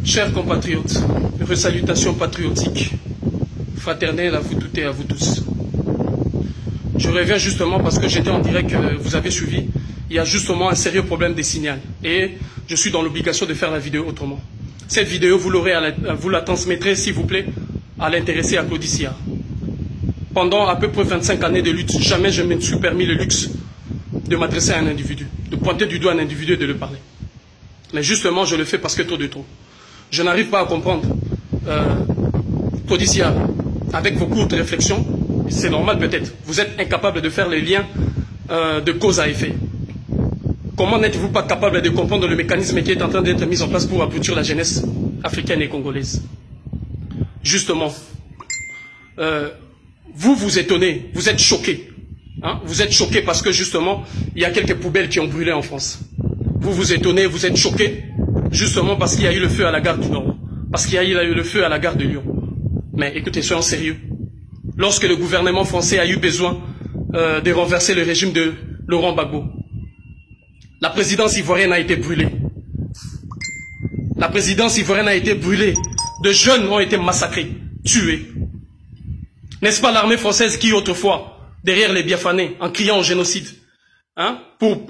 Chers compatriotes, salutations patriotiques, fraternelles à vous toutes et à vous tous. Je reviens justement parce que j'étais en direct, vous avez suivi, il y a justement un sérieux problème des signaux. Et je suis dans l'obligation de faire la vidéo autrement. Cette vidéo, vous la transmettrez, s'il vous plaît, à l'intéressé à Claudicia. Pendant à peu près 25 années de lutte, jamais je me suis permis le luxe de m'adresser à un individu, de pointer du doigt un individu et de le parler. Mais justement, je le fais parce que trop de trop. Je n'arrive pas à comprendre. Claudicia, avec vos courtes réflexions, c'est normal peut-être, vous êtes incapable de faire les liens de cause à effet. Comment n'êtes-vous pas capable de comprendre le mécanisme qui est en train d'être mis en place pour abrutir la jeunesse africaine et congolaise? Justement, vous vous étonnez, vous êtes choqués. Hein? Vous êtes choqués parce que justement, il y a quelques poubelles qui ont brûlé en France. Vous vous étonnez, vous êtes choqués, justement parce qu'il y a eu le feu à la gare du Nord, parce qu'il y a eu le feu à la gare de Lyon. Mais écoutez, soyons sérieux. Lorsque le gouvernement français a eu besoin de renverser le régime de Laurent Gbagbo, la présidence ivoirienne a été brûlée. La présidence ivoirienne a été brûlée. De jeunes ont été massacrés, tués. N'est-ce pas l'armée française qui, autrefois, derrière les Biafranais, en criant au génocide, hein, pour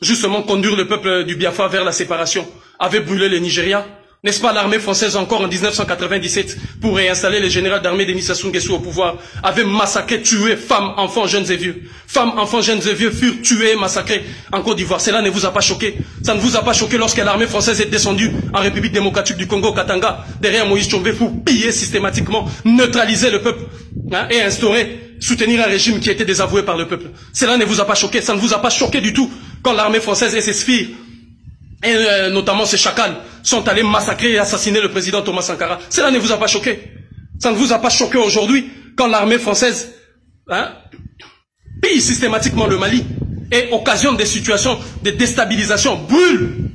justement conduire le peuple du Biafra vers la séparation, avait brûlé le Nigeria? N'est-ce pas l'armée française encore en 1997, pour réinstaller le général d'armée Denis Sassou Nguesso au pouvoir, avait massacré, tué femmes, enfants, jeunes et vieux. Femmes, enfants, jeunes et vieux furent tués et massacrés en Côte d'Ivoire. Cela ne vous a pas choqué? Ça ne vous a pas choqué lorsque l'armée française est descendue en République démocratique du Congo, Katanga, derrière Moïse Tchombe, pour piller systématiquement, neutraliser le peuple, hein, et instaurer, soutenir un régime qui était désavoué par le peuple? Cela ne vous a pas choqué? Ça ne vous a pas choqué du tout quand l'armée française et ses sbires, et notamment ces chacals, sont allés massacrer et assassiner le président Thomas Sankara? Cela ne vous a pas choqué? Ça ne vous a pas choqué aujourd'hui quand l'armée française, hein, pille systématiquement le Mali et occasionne des situations de déstabilisation, brûle,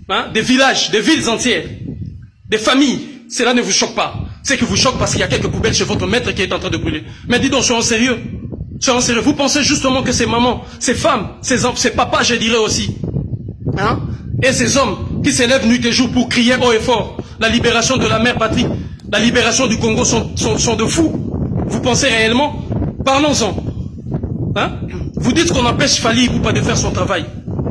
hein, des villages, des villes entières, des familles? Cela ne vous choque pas? C'est que vous choque parce qu'il y a quelques poubelles chez votre maître qui est en train de brûler. Mais dis donc, soyons sérieux. Soyons sérieux. Vous pensez justement que ces mamans, ces femmes, ces papas, je dirais aussi, hein, et ces hommes qui s'élèvent nuit et jour pour crier haut et fort la libération de la mère patrie, la libération du Congo, sont de fous? Vous pensez réellement? Parlons-en. Hein? Vous dites qu'on empêche Fali Ipupa de faire son travail.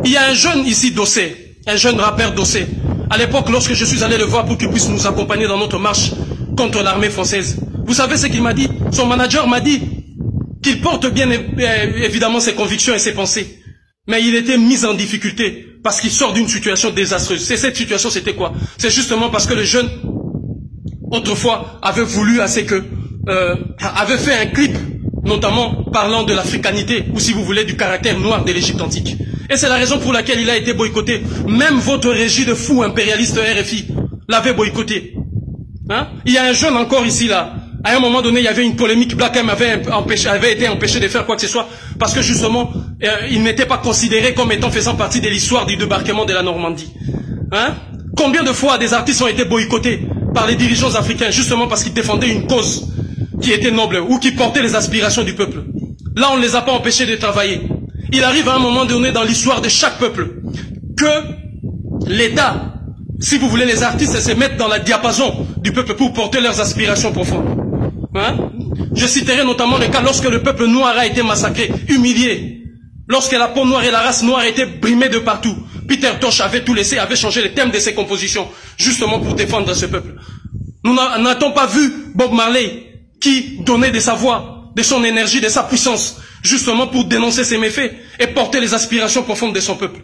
Il y a un jeune ici, Dossé, un jeune rappeur Dossé. À l'époque, lorsque je suis allé le voir pour qu'il puisse nous accompagner dans notre marche contre l'armée française, vous savez ce qu'il m'a dit? Son manager m'a dit qu'il porte bien évidemment ses convictions et ses pensées. Mais il était mis en difficulté parce qu'il sort d'une situation désastreuse. Et cette situation, c'était quoi? C'est justement parce que le jeune, autrefois, avait voulu avait fait un clip, notamment parlant de l'africanité, ou si vous voulez, du caractère noir de l'Égypte antique. Et c'est la raison pour laquelle il a été boycotté. Même votre régie de fous impérialistes RFI l'avait boycotté. Hein? Il y a un jeune encore ici, là. À un moment donné, il y avait une polémique. Black M avait été empêché de faire quoi que ce soit parce que justement, il n'était pas considéré comme étant faisant partie de l'histoire du débarquement de la Normandie. Hein? Combien de fois des artistes ont été boycottés par les dirigeants africains justement parce qu'ils défendaient une cause qui était noble ou qui portait les aspirations du peuple? Là, on ne les a pas empêchés de travailler. Il arrive à un moment donné dans l'histoire de chaque peuple que l'État, si vous voulez, les artistes se mettent dans la diapason du peuple pour porter leurs aspirations profondes. Hein? Je citerai notamment le cas lorsque le peuple noir a été massacré, humilié, lorsque la peau noire et la race noire étaient brimées de partout. Peter Tosh avait tout laissé, avait changé le thème de ses compositions, justement pour défendre ce peuple. Nous n'a-t-on pas vu Bob Marley qui donnait de sa voix, de son énergie, de sa puissance, justement pour dénoncer ses méfaits et porter les aspirations profondes de son peuple?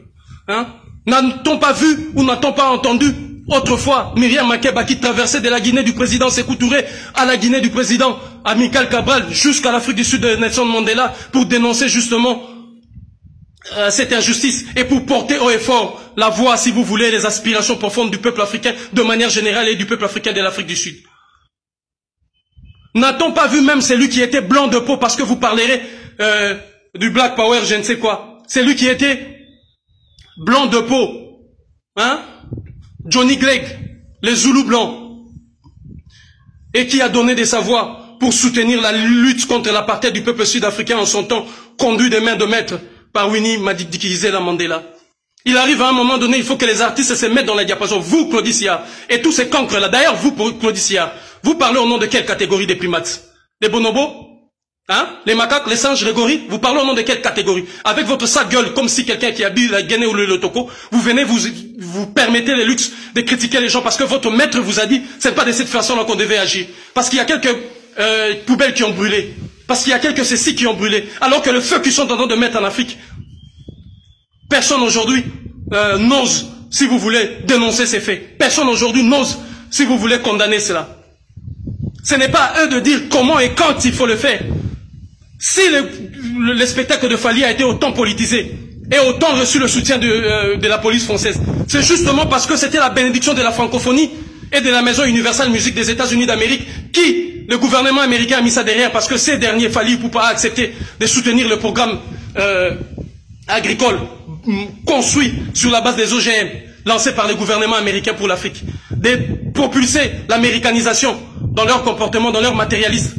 Hein? N'a-t-on pas vu ou n'a-t-on pas entendu autrefois Myriam Makeba qui traversait de la Guinée du président Sékou Touré à la Guinée du président Amical Cabral jusqu'à l'Afrique du Sud de Nelson Mandela pour dénoncer justement cette injustice et pour porter haut et fort la voix, si vous voulez, les aspirations profondes du peuple africain de manière générale et du peuple africain de l'Afrique du Sud? N'a-t-on pas vu même celui qui était blanc de peau, parce que vous parlerez du Black Power, je ne sais quoi, celui qui était blanc de peau, hein? Johnny Clegg, les Zoulous blancs, et qui a donné de sa voix pour soutenir la lutte contre l'apartheid du peuple sud-africain en son temps, conduit des mains de maître par Winnie Madikizela Mandela. Il arrive à un moment donné, il faut que les artistes se mettent dans la diapason. Vous, Claudie Sillard, et tous ces cancres-là. D'ailleurs, vous, Claudie Sillard, vous parlez au nom de quelle catégorie des primates? Les bonobos? Hein? Les macaques, les singes, les gorilles? Vous parlez au nom de quelle catégorie? Avec votre sale gueule, comme si quelqu'un qui habille la Guinée ou le Toko, vous venez, vous permettez les luxe de critiquer les gens parce que votre maître vous a dit, c'est pas de cette façon-là qu'on devait agir. Parce qu'il y a quelques poubelles qui ont brûlé. Parce qu'il y a quelques ceci qui ont brûlé. Alors que le feu qu'ils sont en train de mettre en Afrique, personne aujourd'hui n'ose, si vous voulez, dénoncer ces faits. Personne aujourd'hui n'ose, si vous voulez, condamner cela. Ce n'est pas à eux de dire comment et quand il faut le faire. Si le spectacle de Fally a été autant politisé et autant reçu le soutien de la police française, c'est justement parce que c'était la bénédiction de la francophonie et de la Maison Universelle Musique des États-Unis d'Amérique qui, le gouvernement américain a mis ça derrière parce que ces derniers, Fally Ipupa, a accepté de soutenir le programme agricole construit sur la base des OGM lancé par le gouvernement américain pour l'Afrique, de propulser l'américanisation dans leur comportement, dans leur matérialisme,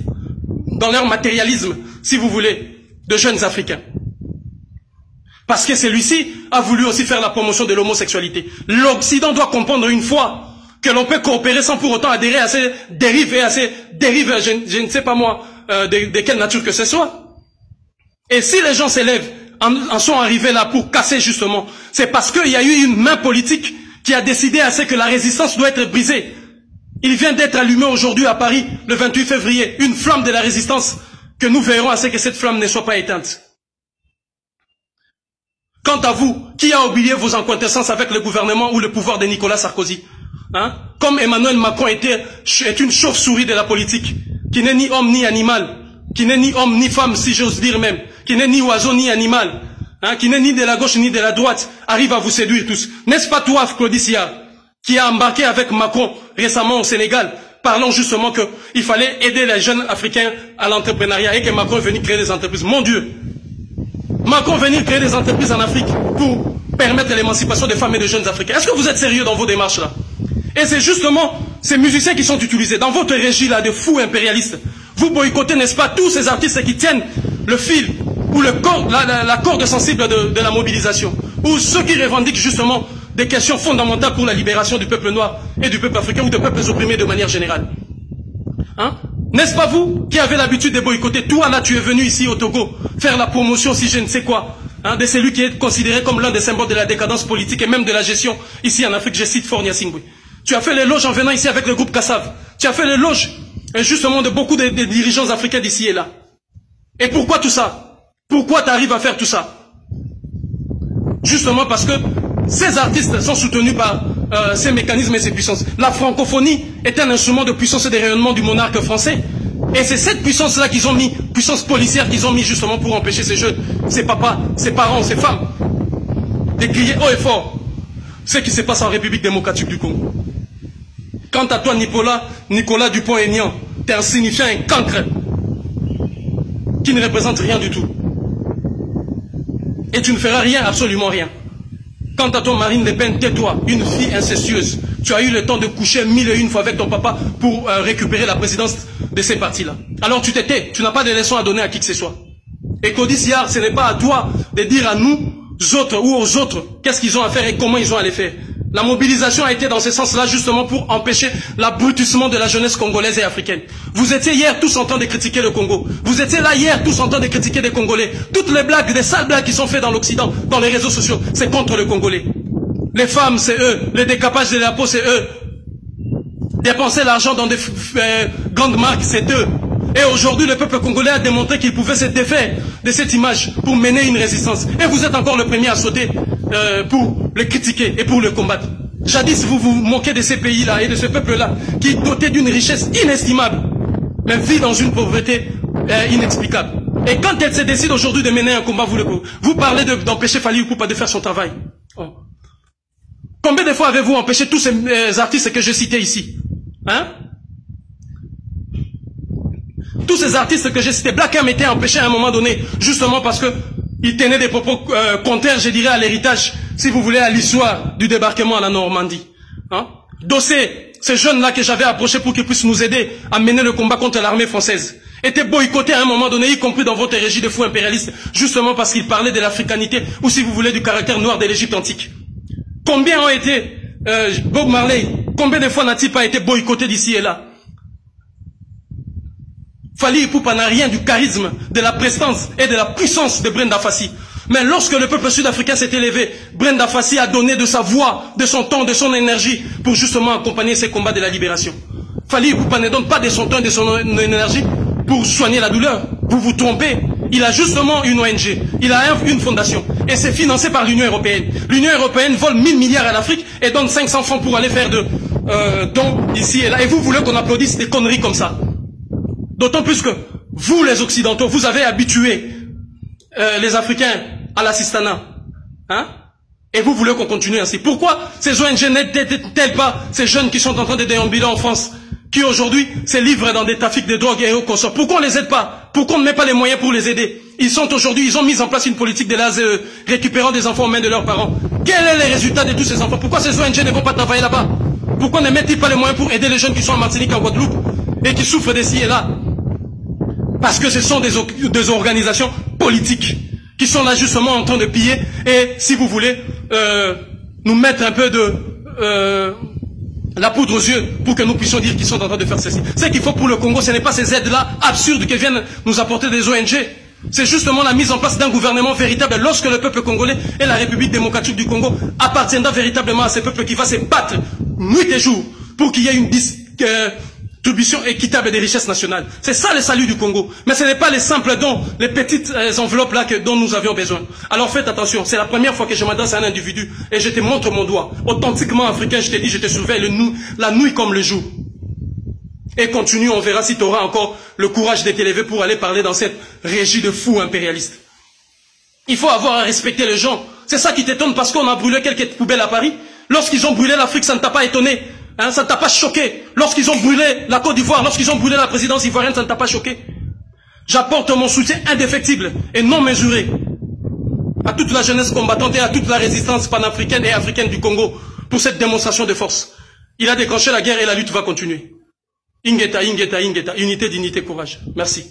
si vous voulez, de jeunes Africains. Parce que celui-ci a voulu aussi faire la promotion de l'homosexualité. L'Occident doit comprendre une fois que l'on peut coopérer sans pour autant adhérer à ces dérives et à ces dérives, je ne sais pas moi, de quelle nature que ce soit. Et si les gens s'élèvent, en sont arrivés là pour casser justement, c'est parce qu'il y a eu une main politique qui a décidé à ce que la résistance doit être brisée. Il vient d'être allumé aujourd'hui à Paris, le 28 février, une flamme de la résistance, que nous verrons à ce que cette flamme ne soit pas éteinte. Quant à vous, qui a oublié vos incointances avec le gouvernement ou le pouvoir de Nicolas Sarkozy? Hein? Comme Emmanuel Macron est une chauve-souris de la politique, qui n'est ni homme ni animal, qui n'est ni homme ni femme, si j'ose dire même, qui n'est ni oiseau ni animal, hein, qui n'est ni de la gauche ni de la droite, arrive à vous séduire tous. N'est-ce pas toi, Claudie Sillard, qui a embarqué avec Macron récemment au Sénégal, parlant justement qu'il fallait aider les jeunes Africains à l'entrepreneuriat et que Macron est venu créer des entreprises. Mon Dieu! Macron est venu créer des entreprises en Afrique pour permettre l'émancipation des femmes et des jeunes Africains. Est-ce que vous êtes sérieux dans vos démarches là? Et c'est justement ces musiciens qui sont utilisés dans votre régie là de fous impérialistes. Vous boycottez, n'est-ce pas, tous ces artistes qui tiennent le fil ou le corps, la corde sensible de la mobilisation, ou ceux qui revendiquent justement des questions fondamentales pour la libération du peuple noir et du peuple africain ou des peuples opprimés de manière générale. Hein? N'est-ce pas vous qui avez l'habitude de boycotter? Toi là, tu es venu ici au Togo faire la promotion, si je ne sais quoi, hein, de celui qui est considéré comme l'un des symboles de la décadence politique et même de la gestion ici en Afrique. Je cite Faure Gnassingbé. Tu as fait l'éloge en venant ici avec le groupe Kassav. Tu as fait l'éloge justement de beaucoup de dirigeants africains d'ici et là. Et pourquoi tout ça? Pourquoi tu arrives à faire tout ça? Justement parce que ces artistes sont soutenus par ces mécanismes et ces puissances. La francophonie est un instrument de puissance et de rayonnement du monarque français. Et c'est cette puissance-là qu'ils ont mis, puissance policière qu'ils ont mis justement pour empêcher ces jeunes, ces papas, ces parents, ces femmes, de crier haut et fort ce qui se passe en République démocratique du Congo. Quant à toi, Nicolas Dupont-Aignan, tu es un signifiant, un cancre, qui ne représente rien du tout. Et tu ne feras rien, absolument rien. Quant à toi, Marine Le Pen, tais-toi, une fille incestueuse. Tu as eu le temps de coucher 1001 fois avec ton papa pour récupérer la présidence de ces partis-là. Alors tu t'étais, tu n'as pas de leçons à donner à qui que ce soit. Et Claudie Sillard, ce n'est pas à toi de dire à nous autres ou aux autres qu'est-ce qu'ils ont à faire et comment ils ont à les faire. La mobilisation a été dans ce sens-là justement pour empêcher l'abrutissement de la jeunesse congolaise et africaine. Vous étiez hier tous en train de critiquer le Congo. Vous étiez là hier tous en train de critiquer les Congolais. Toutes les blagues, des sales blagues qui sont faites dans l'Occident, dans les réseaux sociaux, c'est contre le Congolais. Les femmes, c'est eux. Le décapage de la peau, c'est eux. Dépenser l'argent dans des grandes marques, c'est eux. Et aujourd'hui, le peuple congolais a démontré qu'il pouvait se défaire de cette image pour mener une résistance. Et vous êtes encore le premier à sauter pour le critiquer et pour le combattre. Jadis, vous vous moquez de ces pays-là et de ce peuple-là qui est doté d'une richesse inestimable, mais vit dans une pauvreté inexplicable. Et quand elle se décide aujourd'hui de mener un combat, vous parlez d'empêcher Fally Ipupa de faire son travail. Oh. Combien de fois avez-vous empêché tous ces artistes que je citais ici? Hein? Tous ces artistes que j'ai cités, Black M était empêché à un moment donné, justement parce que il tenait des propos contraires, je dirais, à l'héritage, si vous voulez, à l'histoire du débarquement à la Normandie. Hein? Dossé, ces jeunes-là que j'avais approchés pour qu'ils puissent nous aider à mener le combat contre l'armée française, étaient boycottés à un moment donné, y compris dans votre régie de fous impérialistes, justement parce qu'ils parlaient de l'africanité, ou si vous voulez, du caractère noir de l'Égypte antique. Combien ont été Bob Marley? Combien de fois n'a-t-il pas été boycotté d'ici et là? Fally Ipupa n'a rien du charisme, de la prestance et de la puissance de Brenda Fassie. Mais lorsque le peuple sud-africain s'est élevé, Brenda Fassie a donné de sa voix, de son temps, de son énergie pour justement accompagner ces combats de la libération. Fally Ipupa ne donne pas de son temps et de son énergie pour soigner la douleur. Vous vous trompez. Il a justement une ONG, il a une fondation et c'est financé par l'Union européenne. L'Union européenne vole 1000 milliards à l'Afrique et donne 500 francs pour aller faire de dons ici et là. Et vous voulez qu'on applaudisse des conneries comme ça? D'autant plus que vous, les Occidentaux, vous avez habitué les Africains à l'assistanat. Hein? Et vous voulez qu'on continue ainsi. Pourquoi ces ONG n'aident-elles pas ces jeunes qui sont en train de déambuler en France, qui aujourd'hui se livrent dans des trafics de drogue et au consort? Pourquoi on ne les aide pas? Pourquoi on ne met pas les moyens pour les aider? Ils ont mis en place une politique de l'ASE, récupérant des enfants aux mains de leurs parents. Quel est le résultat de tous ces enfants? Pourquoi ces ONG ne vont pas travailler là-bas? Pourquoi ne mettent-ils pas les moyens pour aider les jeunes qui sont en Martinique, en Guadeloupe, et qui souffrent d'ici et là? Parce que ce sont des organisations politiques qui sont là justement en train de piller et, si vous voulez, nous mettre un peu de la poudre aux yeux pour que nous puissions dire qu'ils sont en train de faire ceci. Ce qu'il faut pour le Congo, ce n'est pas ces aides-là absurdes que viennent nous apporter des ONG. C'est justement la mise en place d'un gouvernement véritable lorsque le peuple congolais et la République démocratique du Congo appartiendra véritablement à ces peuples qui va se battre nuit et jour pour qu'il y ait une distribution équitable des richesses nationales. C'est ça le salut du Congo. Mais ce n'est pas les simples dons, les petites enveloppes là dont nous avions besoin. Alors faites attention, c'est la première fois que je m'adresse à un individu et je te montre mon doigt. Authentiquement africain, je te dis, je te surveille la nuit comme le jour. Et continue, on verra si tu auras encore le courage de t'élever pour aller parler dans cette régie de fous impérialistes. Il faut avoir à respecter les gens. C'est ça qui t'étonne parce qu'on a brûlé quelques poubelles à Paris. Lorsqu'ils ont brûlé l'Afrique, ça ne t'a pas étonné. Hein, ça ne t'a pas choqué. Lorsqu'ils ont brûlé la Côte d'Ivoire, lorsqu'ils ont brûlé la présidence ivoirienne, ça ne t'a pas choqué. J'apporte mon soutien indéfectible et non mesuré à toute la jeunesse combattante et à toute la résistance panafricaine et africaine du Congo pour cette démonstration de force. Il a déclenché la guerre et la lutte va continuer. Ingeta, Ingeta, Ingeta, unité, dignité, courage. Merci.